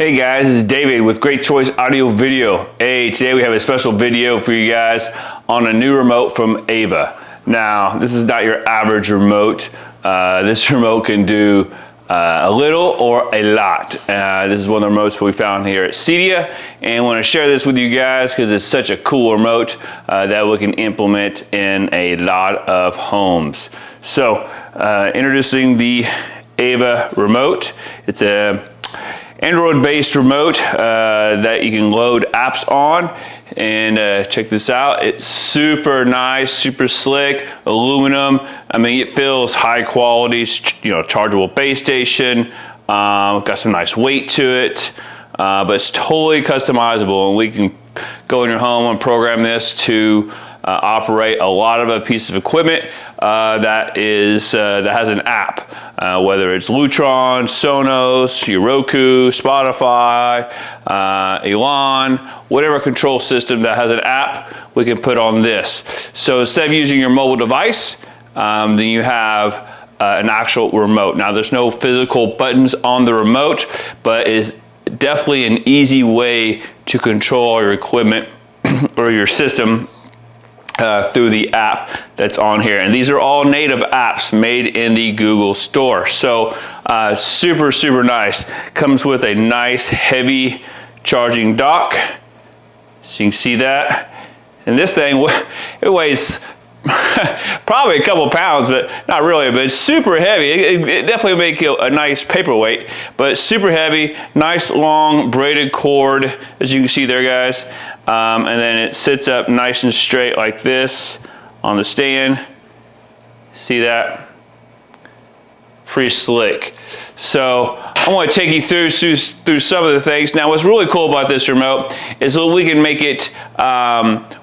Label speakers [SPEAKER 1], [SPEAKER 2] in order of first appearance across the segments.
[SPEAKER 1] Hey guys, this is David with Great Choice Audio Video. Hey, today we have a special video for you guys on a new remote from AVA. Now, this is not your average remote. This remote can do a little or a lot. This is one of the remotes we found here at Cedia, and I want to share this with you guys because it's such a cool remote that we can implement in a lot of homes. So, introducing the AVA remote. It's a Android-based remote that you can load apps on, and check this out. It's super nice, super slick, aluminum. I mean, it feels high quality, chargeable base station. Got some nice weight to it, but it's totally customizable, and we can go in your home and program this to operate a lot of a piece of equipment that has an app, whether it's Lutron, Sonos, your Roku, Spotify, Elan, whatever control system that has an app, we can put on this. So instead of using your mobile device, then you have an actual remote. Now there's no physical buttons on the remote, but it's definitely an easy way to control your equipment or your system through the app that's on here. And these are all native apps made in the Google Store. So super, super nice. Comes with a nice heavy charging dock. So you can see that. And this thing, it weighs probably a couple pounds, but not really, but it's super heavy. It definitely make you a nice paperweight, but super heavy, nice long braided cord, as you can see there, guys. And then it sits up nice and straight like this on the stand. See that? Pretty slick. So I want to take you through some of the things. Now, what's really cool about this remote is that we can make it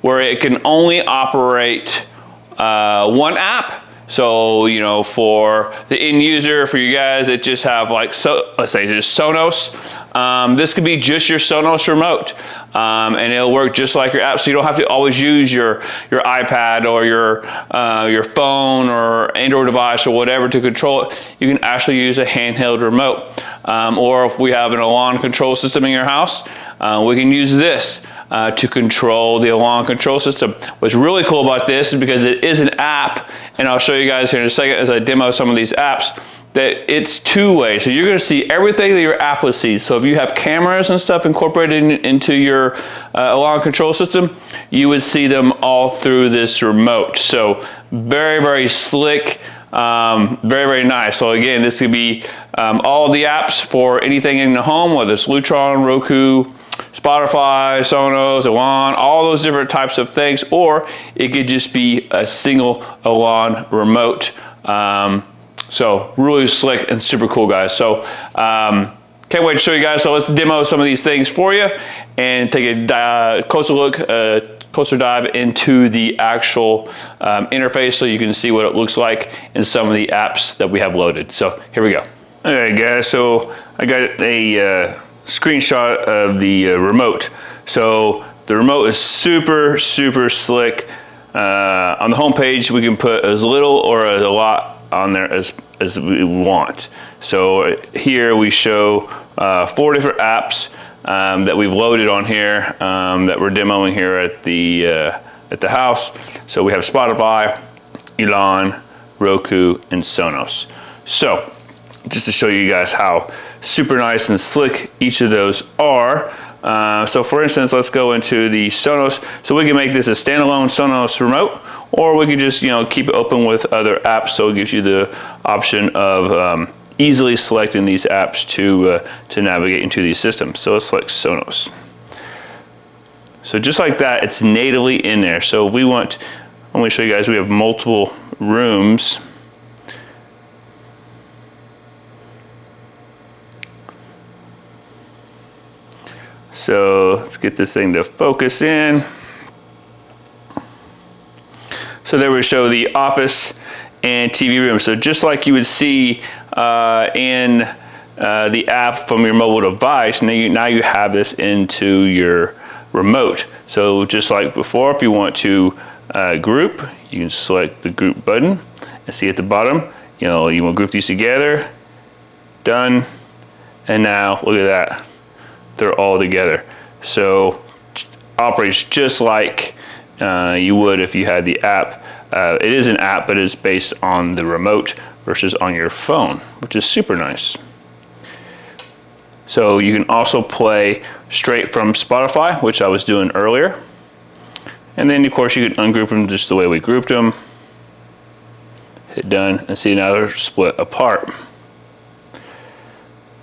[SPEAKER 1] where it can only operate one app. So, for the end user, for you guys that just have let's say just Sonos, this could be just your Sonos remote, and it'll work just like your app. So you don't have to always use your iPad or your phone or Android device or whatever to control it. You can actually use a handheld remote, or if we have an Elan control system in your house, we can use this to control the Elan control system. What's really cool about this is because it is an app, and I'll show you guys here in a second as I demo some of these apps, that it's two-way. So you're gonna see everything that your app will see. So if you have cameras and stuff incorporated into your Elan control system, you would see them all through this remote. So very, very slick, very, very nice. So again, this could be all the apps for anything in the home, whether it's Lutron, Roku, Spotify, Sonos, Elan, all those different types of things, or it could just be a single Elan remote. So really slick and super cool, guys. So can't wait to show you guys. So let's demo some of these things for you and take a closer dive into the actual interface so you can see what it looks like in some of the apps that we have loaded. So here we go. All right, guys, so I got a screenshot of the remote. So the remote is super, super slick. On the home page, we can put as little or as a lot on there as we want. So here we show 4 different apps that we've loaded on here that we're demoing here at the house. So we have Spotify, Elan, Roku, and Sonos. So just to show you guys how super nice and slick each of those are. So for instance, let's go into the Sonos. So we can make this a standalone Sonos remote, or we can just keep it open with other apps. So it gives you the option of easily selecting these apps to navigate into these systems. So let's select Sonos. So just like that, it's natively in there. So if we want, let me show you guys, we have multiple rooms. So let's get this thing to focus in. So there we show the office and TV room. So just like you would see in the app from your mobile device, now you have this into your remote. So just like before, if you want to group, you can select the group button and see at the bottom, you want to group these together, done, and now look at that. they're all together. So operates just like you would if you had the app. It is an app, but it's based on the remote versus on your phone, which is super nice. So you can also play straight from Spotify, which I was doing earlier. And then of course you can ungroup them just the way we grouped them. Hit done, and see now they're split apart.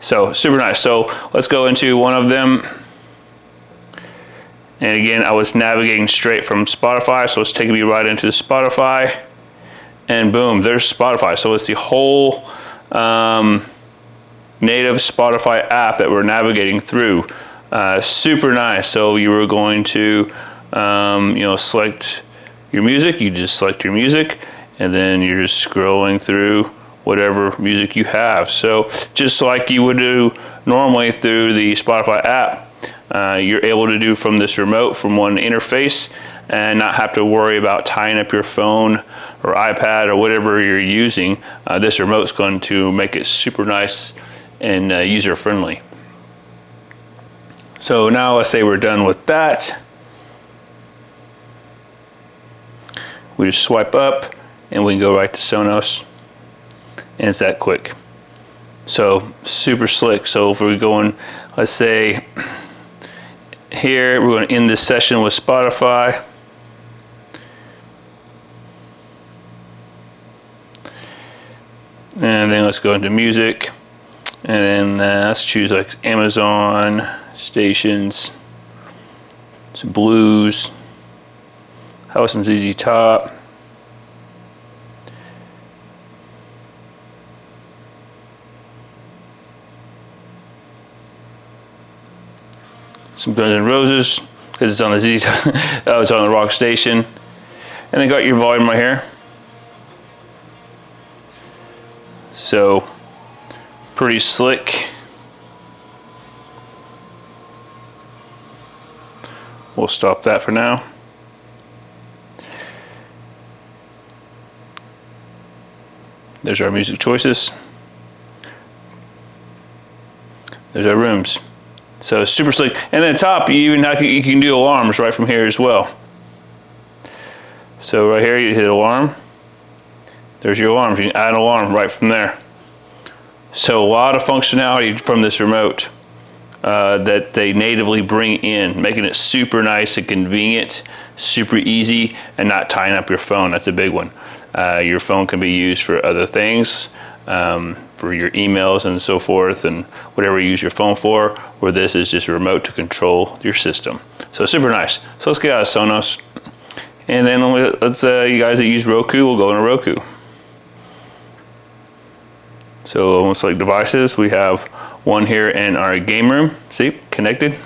[SPEAKER 1] So super nice. So let's go into one of them. And again, I was navigating straight from Spotify, so it's taking me right into Spotify. And boom, there's Spotify. So it's the whole native Spotify app that we're navigating through. Super nice. So you were going to select your music. You just select your music, and then you're just scrolling through whatever music you have. So just like you would do normally through the Spotify app, you're able to do from this remote, from one interface, and not have to worry about tying up your phone or iPad or whatever you're using. This remote's going to make it super nice and user-friendly. So now let's say we're done with that. We just swipe up and we can go right to Sonos, and it's that quick. So super slick. So if we're going, let's say here, we're going to end this session with Spotify. And then let's go into music. And then let's choose like Amazon stations, some blues, how about some ZZ Top. Some Guns N' Roses, because it's on the ZZ Top. Oh, it's on the rock station. And then got your volume right here. So pretty slick. We'll stop that for now. There's our music choices. There's our rooms. So super slick. And at the top, you can do alarms right from here as well. So right here, you hit alarm. There's your alarms. You can add an alarm right from there. So a lot of functionality from this remote that they natively bring in, making it super nice and convenient, super easy, and not tying up your phone. That's a big one. Your phone can be used for other things, for your emails and so forth, and whatever you use your phone for, where this is just a remote to control your system. So super nice. So let's get out of Sonos. And then let's, you guys that use Roku, will go into Roku. So almost like devices, we have one here in our game room. See, connected.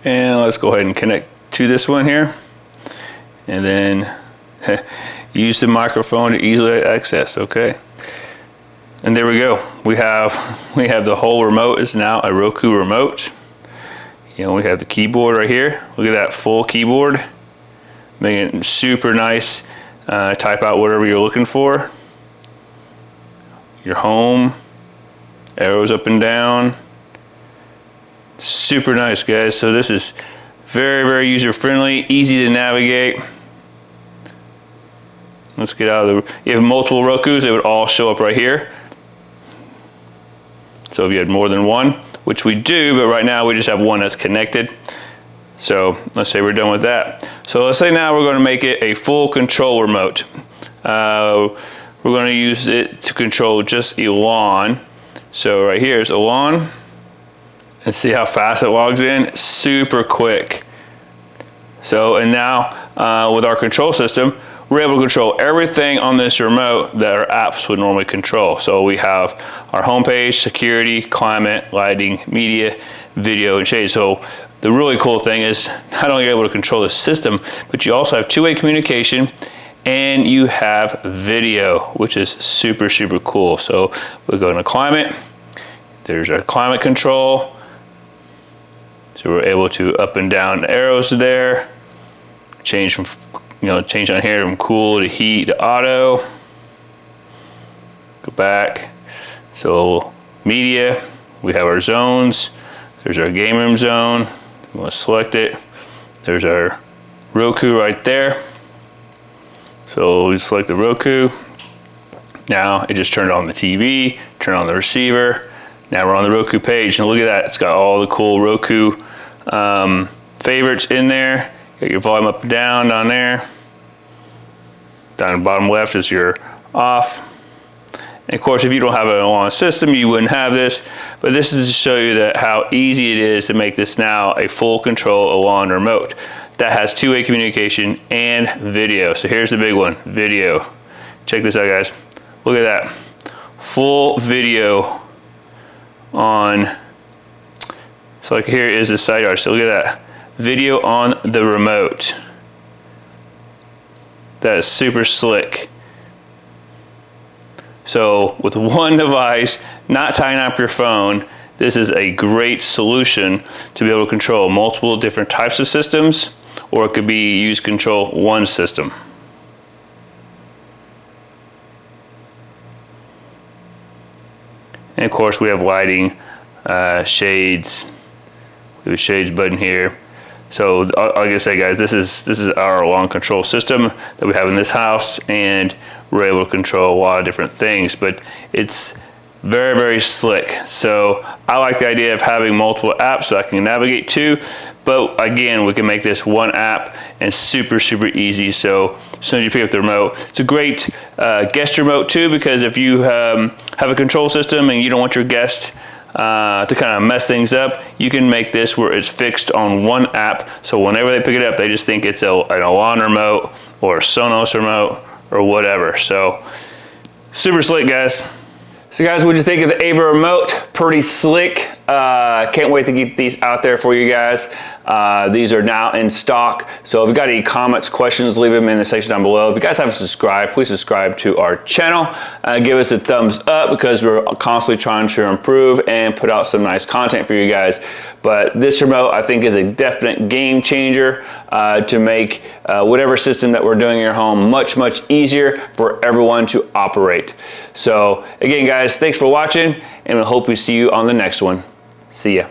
[SPEAKER 1] And let's go ahead and connect to this one here. And then use the microphone to easily access, okay. And there we go. We have the whole remote is now a Roku remote. You know, we have the keyboard right here. Look at that full keyboard. Making it super nice. Type out whatever you're looking for. Your home, arrows up and down. Super nice, guys. So this is very, very user-friendly, easy to navigate. Let's get out of the, you have multiple Rokus, they would all show up right here. So if you had more than one, which we do, but right now we just have one that's connected. So let's say we're done with that. So let's say now we're going to make it a full control remote. We're going to use it to control just Elon. So right here is Elon. And see how fast it logs in? Super quick. So, and now with our control system, we're able to control everything on this remote that our apps would normally control. So we have our homepage, security, climate, lighting, media, video, and shade. So the really cool thing is not only are you able to control the system, but you also have two-way communication, and you have video, which is super, super cool. So we'll go into climate. There's our climate control. So we're able to up and down arrows there. Change from, change on here from cool to heat to auto. Go back. So media, we have our zones. There's our game room zone. We want to select it. There's our Roku right there. So we select the Roku. Now it just turned on the TV, turned on the receiver. Now we're on the Roku page, and look at that. It's got all the cool Roku favorites in there. Got your volume up and down there. Down the bottom left is your off. And of course, if you don't have an alarm system, you wouldn't have this. But this is to show you that how easy it is to make this now a full control alarm remote that has two-way communication and video. So here's the big one, video. Check this out, guys. Look at that. Full video on, so like here is the side yard. So look at that. Video on the remote. That is super slick. So with one device, not tying up your phone, this is a great solution to be able to control multiple different types of systems, or it could be used to control one system. And of course we have lighting, shades. We have a shades button here. So like I say, guys, this is our alarm control system that we have in this house, and we're able to control a lot of different things, but it's very, very slick. So I like the idea of having multiple apps that I can navigate to, but again, we can make this one app and super, super easy. So as soon as you pick up the remote, it's a great guest remote too, because if you have a control system and you don't want your guest to kind of mess things up, you can make this where it's fixed on one app. So whenever they pick it up, they just think it's an alarm remote or a Sonos remote or whatever. So super slick, guys. So guys, what'd you think of the AVA remote? Pretty slick. Can't wait to get these out there for you guys. These are now in stock. So if you got any comments, questions, leave them in the section down below. If you guys haven't subscribed, please subscribe to our channel. Give us a thumbs up, because we're constantly trying to improve and put out some nice content for you guys. But this remote, I think, is a definite game changer to make whatever system that we're doing in your home much, much easier for everyone to operate. So again, guys, thanks for watching, and I hope we see you on the next one. See ya.